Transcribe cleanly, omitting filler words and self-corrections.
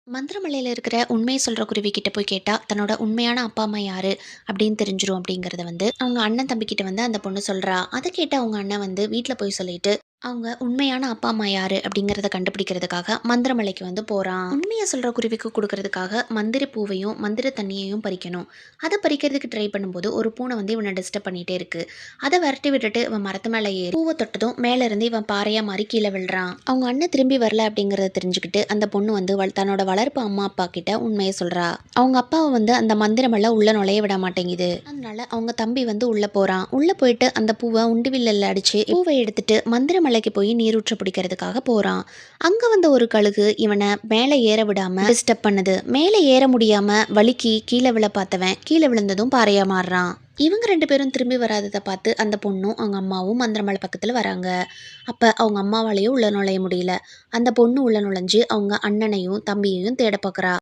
மந்திரமலையில இருக்கிற உண்மைய சொல்ற குருவி கிட்ட போய் கேட்டா, தன்னோட உண்மையான அப்பா, அம்மா யாரு அப்படின்னு தெரிஞ்சிரும் அப்படிங்கிறத வந்து, அவங்க அண்ணன் தம்பிகிட்ட வந்து அந்த பொண்ணு சொல்றா. அத கேட்ட அவங்க அண்ணன் வந்து வீட்ல போய் சொல்லிட்டு, அவங்க உண்மையான அப்பா, அம்மா யாரு அப்படிங்கிறத கண்டுபிடிக்கிறதுக்காக மந்திரமலைக்கு வந்து போறான். உண்மைய சொல்ற குருவிக்கு குடுக்கறதுக்காக மந்திர பூவையும், மந்திர தண்ணியையும் பறிக்கணும். அத பறிக்கிறதுக்கு ட்ரை பண்ணும்போது, ஒரு பூனை வந்து இவன டிஸ்டர்ப் பண்ணிட்டே இருக்கு. அத விரட்டி விட்டுட்டு இவன் மரத்து மேல ஏறி பூவ தொட்டதும் மேல இருந்து இவன் பாறையா மாறி கீழ விழுறான். அவங்க அண்ணன் திரும்பி வரல அப்படிங்கிறத தெரிஞ்சுக்கிட்டு, அந்த பொண்ணு வந்து தன்னோட வளர்ப்பு அம்மா, அப்பா கிட்ட உண்மைய சொல்றா. அவங்க அப்பாவ வந்து அந்த மந்திரமெல்லாம் உள்ள நுழைய விட மாட்டேங்குது. அதனால அவங்க தம்பி வந்து உள்ள போறான். உள்ள போயிட்டு அந்த பூவ உண்டிவில்லுல அடிச்சு, பூவ எடுத்துட்டு மந்திரமலைக்கு போய் நீரூற்ற பிடிக்கிறதுக்காக போறான். அங்க வந்த ஒரு கழுகு இவன மேல ஏற விடாம டிஸ்டர்ப் பண்ணுது. மேல ஏற முடியாம வழுக்கி கீழ விழ பார்த்தவன் கீழ விழுந்ததும் பாறையா மாறுறான். இவங்க 2 பேரும் திரும்பி வராதத பார்த்து அந்த பொண்ணும், அவங்க அம்மாவும் மந்திரமலை பக்கத்துல வராங்க. அப்ப அவங்க அம்மாவாலயும் உள்ள நுழைய முடியல. அந்த பொண்ணு உள்ள நுழைஞ்சு அவங்க அண்ணனையும், தம்பியையும் தேட பார்க்குறா.